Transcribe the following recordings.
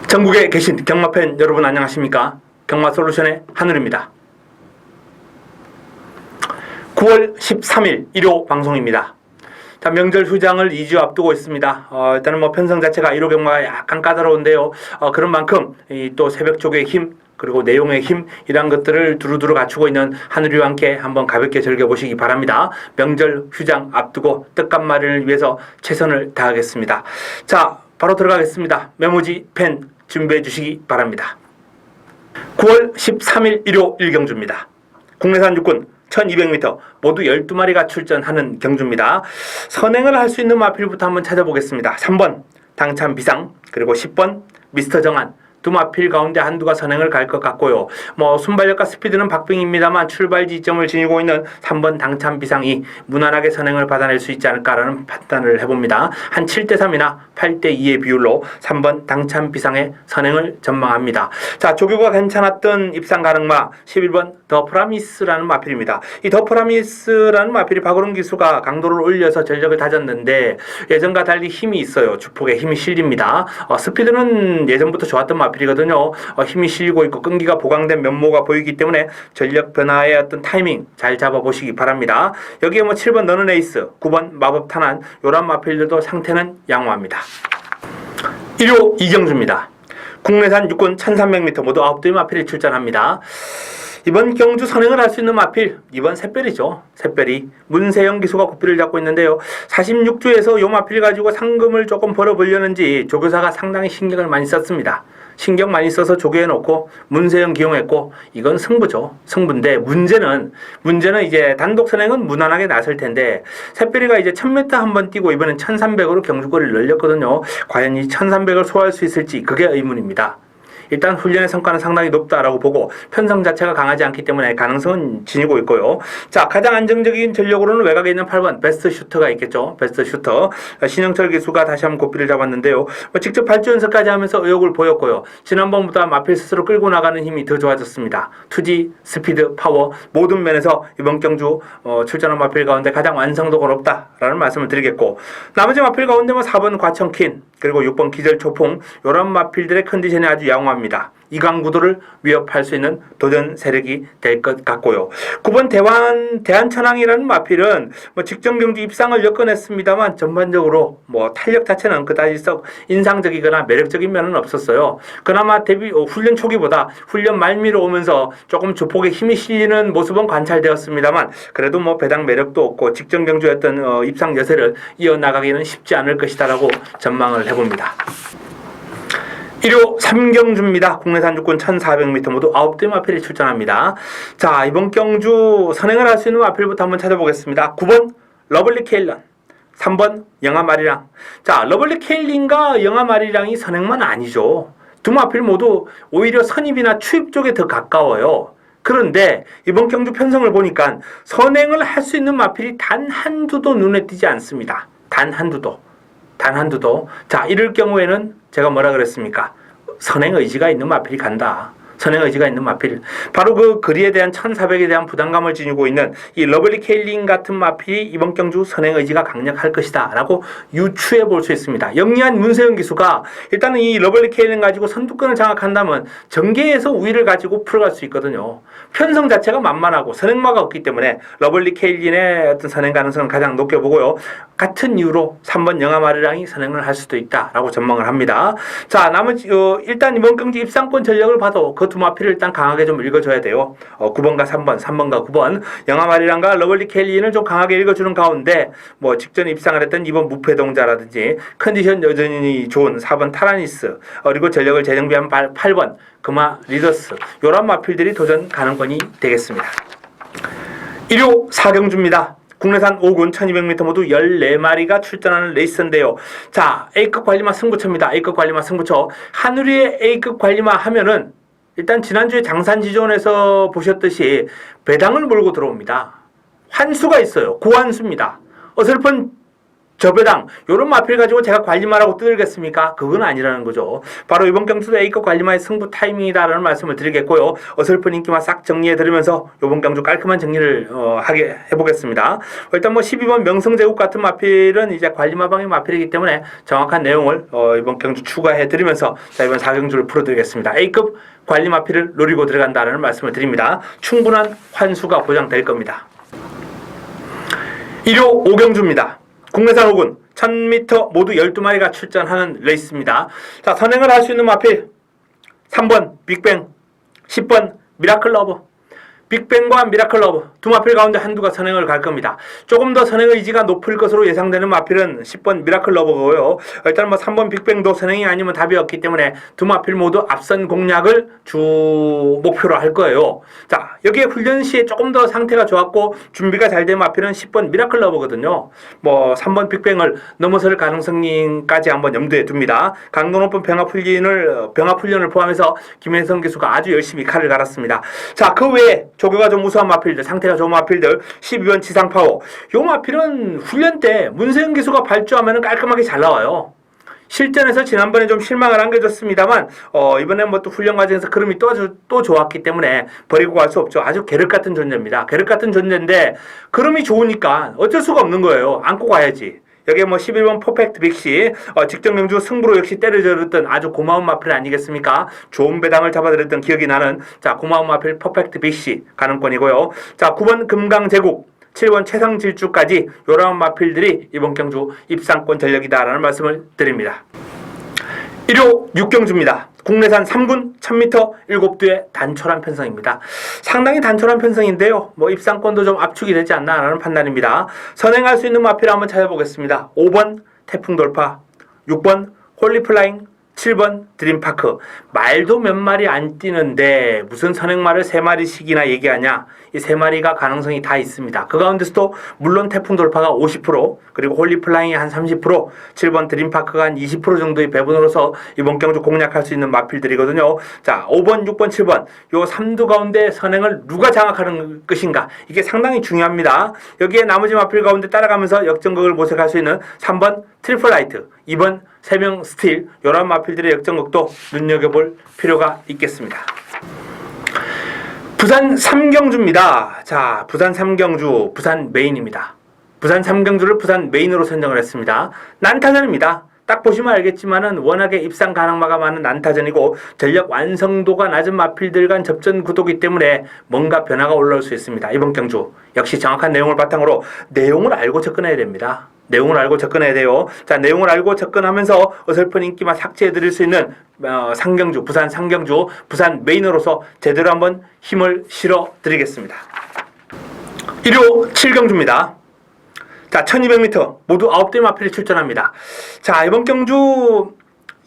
전국에 계신 경마팬 여러분 안녕하십니까? 경마솔루션의 한울입니다. 9월 13일 일요 방송입니다. 자, 명절 휴장을 2주 앞두고 있습니다. 일단은 편성 자체가 1호 경마가 약간 까다로운데요. 그런 만큼 또 새벽 쪽의 힘, 그리고 내용의 힘, 이런 것들을 두루두루 갖추고 있는 한우리와 함께 한번 가볍게 즐겨보시기 바랍니다. 명절 휴장 앞두고 뜻값 마련을 위해서 최선을 다하겠습니다. 자, 바로 들어가겠습니다. 메모지, 펜 준비해 주시기 바랍니다. 9월 13일 일요 1경주입니다. 국내산 육군 1200m 모두 12마리가 출전하는 경주입니다. 선행을 할 수 있는 마필부터 한번 찾아보겠습니다. 3번 당찬 비상, 그리고 10번 미스터 정한, 두 마필 가운데 한두가 선행을 갈 것 같고요. 순발력과 스피드는 박빙입니다만 출발 지점을 지니고 있는 3번 당찬 비상이 무난하게 선행을 받아낼 수 있지 않을까라는 판단을 해봅니다. 한 7대3이나 8대2의 비율로 3번 당찬 비상의 선행을 전망합니다. 자, 조교가 괜찮았던 입상 가능마 11번 더 프라미스라는 마필입니다. 이 더 프라미스라는 마필이 박오름 기수가 강도를 올려서 전력을 다졌는데 예전과 달리 힘이 있어요. 주폭에 힘이 실립니다. 스피드는 예전부터 좋았던 마필이거든요. 힘이 실리고 있고 끈기가 보강된 면모가 보이기 때문에 전력 변화의 어떤 타이밍 잘 잡아보시기 바랍니다. 여기에 7번 너는 에이스, 9번 마법 탄환, 요런 마필들도 상태는 양호합니다. 1호 2경주입니다. 국내산 육군 1300m 모두 9대의 마필이 출전합니다. 이번 경주 선행을 할 수 있는 마필, 이번 샛별이죠. 샛별이 문세영 기수가 고삐를 잡고 있는데요. 46주에서 요 마필 가지고 상금을 조금 벌어보려는지 조교사가 상당히 신경을 많이 썼습니다. 신경 많이 써서 조교해놓고 문세영 기용했고, 이건 승부죠. 승부인데 문제는 이제 단독 선행은 무난하게 나설 텐데 샛별이가 이제 1000m 한번 뛰고 이번엔 1300으로 경주거리를 늘렸거든요. 과연 이 1300을 소화할 수 있을지 그게 의문입니다. 일단 훈련의 성과는 상당히 높다라고 보고 편성 자체가 강하지 않기 때문에 가능성은 지니고 있고요. 자, 가장 안정적인 전력으로는 외곽에 있는 8번 베스트 슈터가 있겠죠. 베스트 슈터. 신영철 기수가 다시 한번 고삐를 잡았는데요. 직접 발주 연습까지 하면서 의욕을 보였고요. 지난번보다 마필 스스로 끌고 나가는 힘이 더 좋아졌습니다. 투지, 스피드, 파워 모든 면에서 이번 경주 출전한 마필 가운데 가장 완성도가 높다라는 말씀을 드리겠고, 나머지 마필 가운데 4번 과청킨, 그리고 6번 기절초풍, 이런 마필들의 컨디션이 아주 양호합니다. 이강구도를 위협할 수 있는 도전 세력이 될 것 같고요. 9번 대한천왕이라는 마필은 직전 경주 입상을 여건했습니다만 전반적으로 탄력 자체는 그다지 썩 인상적이거나 매력적인 면은 없었어요. 그나마 훈련 초기보다 훈련 말미로 오면서 조금 주폭에 힘이 실리는 모습은 관찰되었습니다만 그래도 배당 매력도 없고 직전 경주였던 입상 여세를 이어나가기는 쉽지 않을 것이다라고 전망을 해봅니다. 1호 3경주입니다. 국내산 육군 1400m 모두 9대 마필이 출전합니다. 자, 이번 경주 선행을 할 수 있는 마필부터 한번 찾아보겠습니다. 9번 러블리 케일런, 3번 영아 마리랑. 자, 러블리 케일린과 영아 마리랑이 선행만 아니죠. 두 마필 모두 오히려 선입이나 추입 쪽에 더 가까워요. 그런데 이번 경주 편성을 보니까 선행을 할 수 있는 마필이 단 한두도 눈에 띄지 않습니다. 단 한두도. 자, 이럴 경우에는 제가 뭐라 그랬습니까? 선행 의지가 있는 마필이 간다. 선행 의지가 있는 마필. 바로 그 거리에 대한 1400에 대한 부담감을 지니고 있는 이 러블리 케일린 같은 마필이 이번 경주 선행 의지가 강력할 것이다 라고 유추해 볼 수 있습니다. 영리한 문세영 기수가 일단은 이 러블리 케일린 가지고 선두권을 장악한다면 전개에서 우위를 가지고 풀어갈 수 있거든요. 편성 자체가 만만하고 선행마가 없기 때문에 러블리 케일린의 어떤 선행 가능성은 가장 높게 보고요. 같은 이유로 3번 영아마리랑이 선행을 할 수도 있다라고 전망을 합니다. 자, 나머지 일단 이번 경주 입상권 전력을 봐도 그 두 마필을 일단 강하게 좀 읽어줘야 돼요. 9번과 3번과 9번 영아마리랑과 러블리 케일린을 좀 강하게 읽어주는 가운데 직전에 입상을 했던 2번 무패동자라든지 컨디션 여전히 좋은 4번 타라니스, 그리고 전력을 재정비한 8번 금화 리더스, 이런 마필들이 도전 가능권이 되겠습니다. 1호 4경주입니다. 국내산 5군 1200m 모두 14마리가 출전하는 레이스인데요. 자, A급 관리마 승부처입니다. A급 관리마 승부처. 한우리의 A급 관리마 하면은 일단 지난주에 장산지존에서 보셨듯이 배당을 몰고 들어옵니다. 환수가 있어요. 고환수입니다. 어설픈 저배당 요런 마필 가지고 제가 관리마라고 뜯을겠습니까? 그건 아니라는 거죠. 바로 이번 경주도 A급 관리마의 승부 타이밍이다라는 말씀을 드리겠고요. 어설픈 인기만 싹 정리해 드리면서 이번 경주 깔끔한 정리를 하게 해보겠습니다. 일단 뭐 12번 명성제국 같은 마필은 이제 관리마방의 마필이기 때문에 정확한 내용을 이번 경주 추가해 드리면서 자, 이번 4경주를 풀어드리겠습니다. A급 관리 마필을 노리고 들어간다라는 말씀을 드립니다. 충분한 환수가 보장될 겁니다. 1호 5경주입니다. 국내산 5군 1000m 모두 12마리가 출전하는 레이스입니다. 자, 선행을 할 수 있는 마필 3번 빅뱅, 10번 미라클 러브. 빅뱅과 미라클 러브 두 마필 가운데 한두가 선행을 갈 겁니다. 조금 더 선행 의지가 높을 것으로 예상되는 마필은 10번 미라클 러브고요. 일단 뭐 3번 빅뱅도 선행이 아니면 답이 없기 때문에 두 마필 모두 앞선 공략을 주 목표로 할 거예요. 자, 여기에 훈련 시에 조금 더 상태가 좋았고 준비가 잘 된 마필은 10번 미라클 러브거든요. 뭐 3번 빅뱅을 넘어설 가능성까지 한번 염두에 둡니다. 강도 높은 병합 훈련을 포함해서 김혜성 기수가 아주 열심히 칼을 갈았습니다. 자, 그 외에 조교가 좀 우수한 마필들, 상태가 좋은 마필들 12번 지상파워. 요 마필은 훈련 때 문세영 기수가 발주하면 깔끔하게 잘 나와요. 실전에서 지난번에 좀 실망을 안겨줬습니다만 이번에 뭐 또 훈련 과정에서 흐름이 또 좋았기 때문에 버리고 갈 수 없죠. 아주 계륵 같은 존재입니다. 계륵 같은 존재인데 흐름이 좋으니까 어쩔 수가 없는 거예요. 안고 가야지. 여기에 뭐 11번 퍼펙트 빅시 직전 경주 승부로 역시 때려줬던 아주 고마운 마필 아니겠습니까? 좋은 배당을 잡아드렸던 기억이 나는 자, 고마운 마필 퍼펙트 빅시 가능권이고요. 자, 9번 금강제국, 7번 최상질주까지 요런 마필들이 이번 경주 입상권 전력이다라는 말씀을 드립니다. 1호 6경주입니다. 국내산 3군 1000m 7두의 단촐한 편성입니다. 상당히 단촐한 편성인데요. 뭐 입상권도 좀 압축이 되지 않나라는 판단입니다. 선행할 수 있는 마필을 한번 찾아보겠습니다. 5번 태풍돌파, 6번 홀리플라잉, 7번 드림파크. 말도 몇 마리 안 뛰는데 무슨 선행말을 3마리씩이나 얘기하냐. 이 3마리가 가능성이 다 있습니다. 그 가운데서도 물론 태풍 돌파가 50%, 그리고 홀리플라잉이 한 30%, 7번 드림파크가 한 20% 정도의 배분으로서 이번 경주 공략할 수 있는 마필들이거든요. 자, 5번, 6번, 7번 요 3두 가운데 선행을 누가 장악하는 것인가, 이게 상당히 중요합니다. 여기에 나머지 마필 가운데 따라가면서 역전극을 모색할 수 있는 3번 트리플라이트, 2번 세명 스틸, 이런 마필들의 역전극도 눈여겨볼 필요가 있겠습니다. 부산 3경주입니다. 자, 부산 3경주, 부산 메인입니다. 부산 3경주를 부산 메인으로 선정을 했습니다. 난타전입니다. 딱 보시면 알겠지만은 워낙에 입상 가능마가 많은 난타전이고 전력 완성도가 낮은 마필들 간 접전 구도이기 때문에 뭔가 변화가 올라올 수 있습니다. 이번 경주 역시 정확한 내용을 바탕으로 내용을 알고 접근해야 됩니다. 내용을 알고 접근해야 돼요. 자, 내용을 알고 접근하면서 어설픈 인기만 삭제해드릴 수 있는 상경주, 부산 상경주, 부산 메인으로서 제대로 한번 힘을 실어드리겠습니다. 1호 7경주입니다. 자, 1200m 모두 9대 마필이 출전합니다. 자, 이번 경주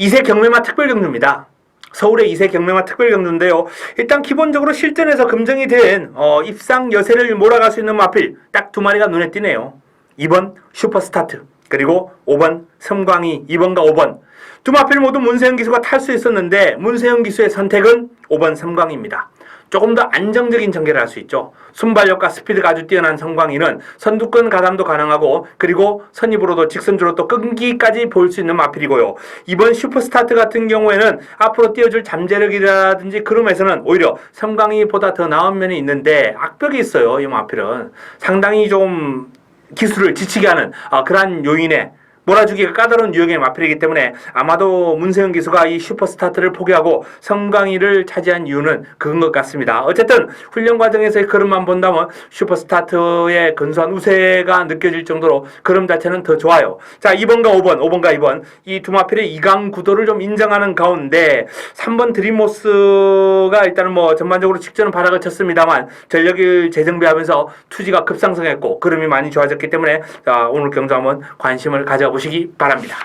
2세 경매마 특별경주입니다. 서울의 2세 경매마 특별경주인데요. 일단 기본적으로 실전에서 검증이 된 입상 여세를 몰아갈 수 있는 마필 딱 2마리가 눈에 띄네요. 2번 슈퍼스타트, 그리고 5번 섬광이 2번과 5번. 두 마필 모두 문세영 기수가 탈 수 있었는데 문세영 기수의 선택은 5번 섬광입니다. 조금 더 안정적인 전개를 할 수 있죠. 순발력과 스피드가 아주 뛰어난 섬광이는 선두권 가담도 가능하고, 그리고 선입으로도 직선주로 또 끈기까지 볼 수 있는 마필이고요. 이번 슈퍼스타트 같은 경우에는 앞으로 띄워줄 잠재력이라든지 그름에서는 오히려 섬광이보다 더 나은 면이 있는데 악벽이 있어요. 이 마필은 상당히 좀 기술을 지치게 하는 그러한 요인에 몰아주기가 까다로운 유형의 마필이기 때문에 아마도 문세영 기수가 이 슈퍼스타트를 포기하고 섬광이를 차지한 이유는 그건 것 같습니다. 어쨌든 훈련 과정에서의 걸음만 본다면 슈퍼스타트의 근소한 우세가 느껴질 정도로 걸음 자체는 더 좋아요. 자, 2번과 5번과 2번 이 두 마필의 이강 구도를 좀 인정하는 가운데 3번 드림모스가 일단은 뭐 전반적으로 직전은 바닥을 쳤습니다만 전력을 재정비하면서 투지가 급상승했고 걸음이 많이 좋아졌기 때문에 자, 오늘 경주 한번 관심을 가져보시기 바랍니다.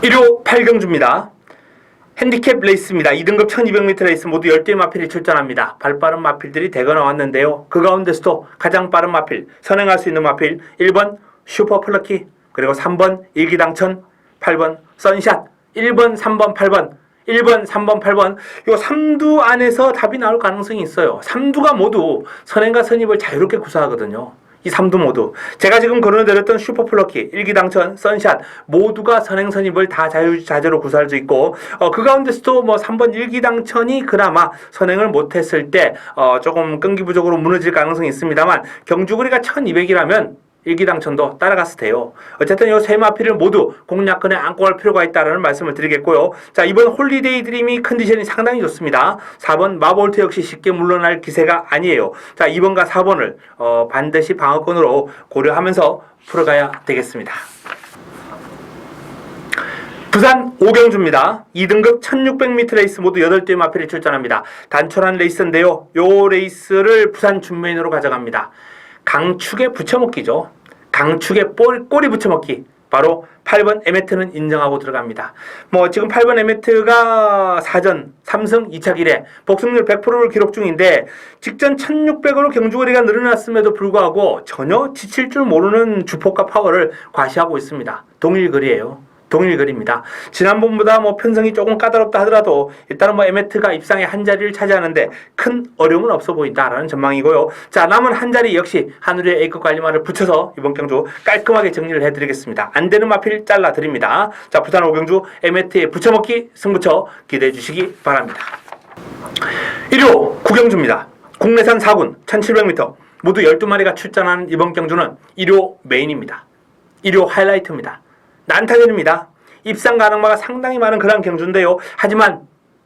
1호 8경주입니다. 핸디캡 레이스입니다. 2등급 1200m 레이스 모두 10대 마필이 출전합니다. 발빠른 마필들이 대거 나왔는데요. 그 가운데서도 가장 빠른 마필, 선행할 수 있는 마필 1번 슈퍼플러키, 그리고 3번 일기당천, 8번 선샷, 1번, 3번, 8번 1번, 3번, 8번 요 3두 안에서 답이 나올 가능성이 있어요. 3두가 모두 선행과 선입을 자유롭게 구사하거든요. 이 3두 모두 제가 지금 거론해드렸던 슈퍼플러키, 일기당천, 선샷 모두가 선행 선입을 다 자유자재로 구사할 수 있고 그 가운데서도 뭐 3번 일기당천이 그나마 선행을 못했을 때 조금 끈기부족으로 무너질 가능성이 있습니다만 경주거리가 1200이라면 일기당천도 따라갔을 테요. 어쨌든 이 세 마필을 모두 공략권에 안고 갈 필요가 있다는 말씀을 드리겠고요. 자, 이번 홀리데이 드림이 컨디션이 상당히 좋습니다. 4번 마볼트 역시 쉽게 물러날 기세가 아니에요. 자, 2번과 4번을 반드시 방어권으로 고려하면서 풀어가야 되겠습니다. 부산 오경주입니다. 2등급 1600m 레이스 모두 8대 마필이 출전합니다. 단촐한 레이스인데요. 요 레이스를 부산 준메인으로 가져갑니다. 강축에 붙여먹기죠. 강축에 꼬리 붙여먹기. 바로 8번 에메트는 인정하고 들어갑니다. 뭐 지금 8번 에메트가 4전 3승 2차 기례 복승률 100%를 기록 중인데 직전 1600으로 경주거리가 늘어났음에도 불구하고 전혀 지칠 줄 모르는 주폭과 파워를 과시하고 있습니다. 동일거리예요. 동일거리입니다. 지난번보다 뭐 편성이 조금 까다롭다 하더라도 일단은 뭐 에메트가 입상에 한 자리를 차지하는데 큰 어려움은 없어 보인다라는 전망이고요. 자, 남은 한 자리 역시 한우리의 A급 관리마를 붙여서 이번 경주 깔끔하게 정리를 해드리겠습니다. 안 되는 마필 잘라드립니다. 자, 부산 오경주 에메트에 붙여먹기 승부처 기대해 주시기 바랍니다. 1호 구경주입니다. 국내산 4군 1700m 모두 12마리가 출전하는 이번 경주는 1호 메인입니다. 1호 하이라이트입니다. 난타전입니다. 입상 가능마가 상당히 많은 그런 경주인데요. 하지만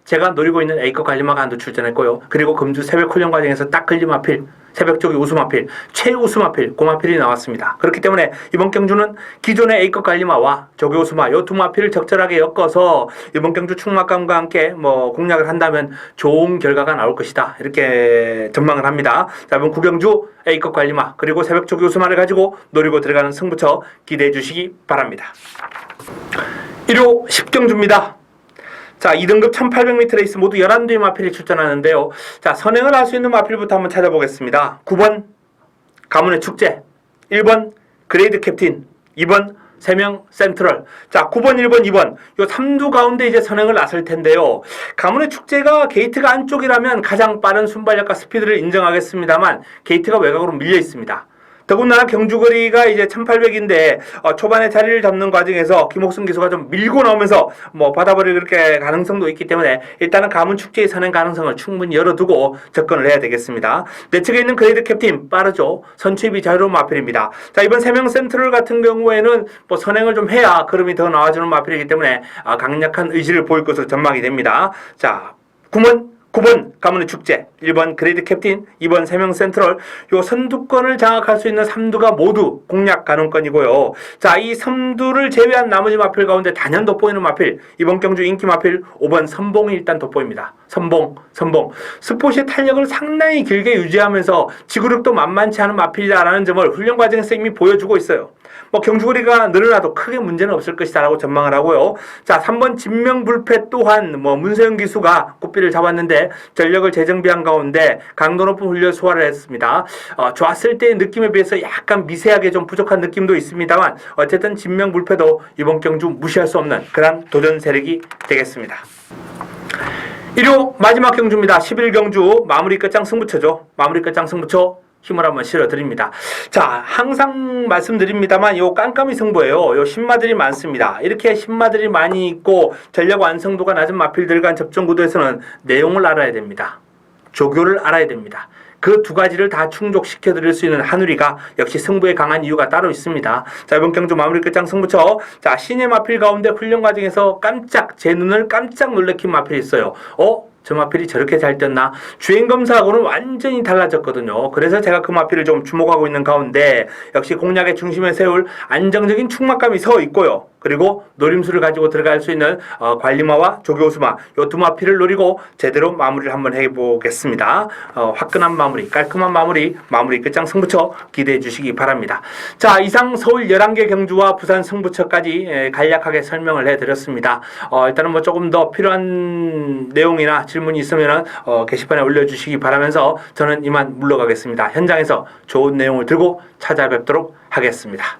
제가 노리고 있는 A급 관리마가 한두 출전했고요. 그리고 금주 새벽 훈련 과정에서 딱 걸린 마필, 새벽 쪽이 우수마필, 최우수 마필, 고마필이 나왔습니다. 그렇기 때문에 이번 경주는 기존의 A급 관리마와 조교우수마 요 두 마필을 적절하게 엮어서 이번 경주 충막감과 함께 뭐 공략을 한다면 좋은 결과가 나올 것이다. 이렇게 전망을 합니다. 자, 이번 구경주 A급 관리마 그리고 새벽 조교우수마를 가지고 노리고 들어가는 승부처 기대해 주시기 바랍니다. 1호 10경주입니다. 자, 2등급 1800m 레이스 모두 11대의 마필이 출전하는데요. 자, 선행을 할 수 있는 마필부터 한번 찾아보겠습니다. 9번 가문의 축제, 1번 그레이드 캡틴, 2번 세명 센트럴. 자, 9번, 1번, 2번 요 3두 가운데 이제 선행을 나설 텐데요. 가문의 축제가 게이트가 안쪽이라면 가장 빠른 순발력과 스피드를 인정하겠습니다만 게이트가 외곽으로 밀려 있습니다. 더군다나 경주거리가 이제 1800인데 초반에 자리를 잡는 과정에서 김옥순 기수가 좀 밀고 나오면서 뭐 받아버릴 그렇게 가능성도 있기 때문에 일단은 가문 축제의 선행 가능성을 충분히 열어두고 접근을 해야 되겠습니다. 내 측에 있는 그레이드 캡틴 빠르죠. 선취입이 자유로운 마필입니다. 자, 이번 세명 센트럴 같은 경우에는 뭐 선행을 좀 해야 걸음이 더 나와주는 마필이기 때문에 강력한 의지를 보일 것으로 전망이 됩니다. 자, 9번 가문의 축제, 1번 그레이드 캡틴, 2번 세명 센트럴 요 선두권을 장악할 수 있는 3두가 모두 공략 가능권이고요. 자, 이 3두를 제외한 나머지 마필 가운데 단연 돋보이는 마필 이번 경주 인기 마필 5번 선봉이 일단 돋보입니다. 선봉 스포츠의 탄력을 상당히 길게 유지하면서 지구력도 만만치 않은 마필이다라는 점을 훈련 과정에서 이미 보여주고 있어요. 뭐 경주거리가 늘어나도 크게 문제는 없을 것이다 라고 전망을 하고요. 자, 3번 진명불패 또한 뭐 문세영 기수가 꽃비를 잡았는데 전력을 재정비한 가운데 강도 높은 훈련 소화를 했습니다. 좋았을 때의 느낌에 비해서 약간 미세하게 좀 부족한 느낌도 있습니다만 어쨌든 진명불패도 이번 경주 무시할 수 없는 그런 도전 세력이 되겠습니다. 1호 마지막 경주입니다. 11경주 마무리 끝장 승부처죠. 마무리 끝장 승부처 힘을 한번 실어드립니다. 자, 항상 말씀드립니다만 요 깜깜이 승부예요. 요 신마들이 많습니다. 이렇게 신마들이 많이 있고 전략 완성도가 낮은 마필들 간 접전 구도에서는 내용을 알아야 됩니다. 조교를 알아야 됩니다. 그 두 가지를 다 충족시켜 드릴 수 있는 한우리가 역시 승부에 강한 이유가 따로 있습니다. 자, 이번 경주 마무리 끝장 승부처. 자, 신의 마필 가운데 훈련 과정에서 제 눈을 깜짝 놀래킨 마필이 있어요. 저 마필이 저렇게 잘 뛰었나? 주행검사하고는 완전히 달라졌거든요. 그래서 제가 그 마필을 좀 주목하고 있는 가운데 역시 공략의 중심에 세울 안정적인 충막감이 서 있고요. 그리고 노림수를 가지고 들어갈 수 있는 관리마와 조교수마 요 두 마필을 노리고 제대로 마무리를 한번 해보겠습니다. 화끈한 마무리, 깔끔한 마무리 끝장 승부처 기대해 주시기 바랍니다. 자, 이상 서울 11개 경주와 부산 승부처까지 간략하게 설명을 해드렸습니다. 일단은 뭐 조금 더 필요한 내용이나 질문이 있으면 게시판에 올려주시기 바라면서 저는 이만 물러가겠습니다. 현장에서 좋은 내용을 들고 찾아뵙도록 하겠습니다.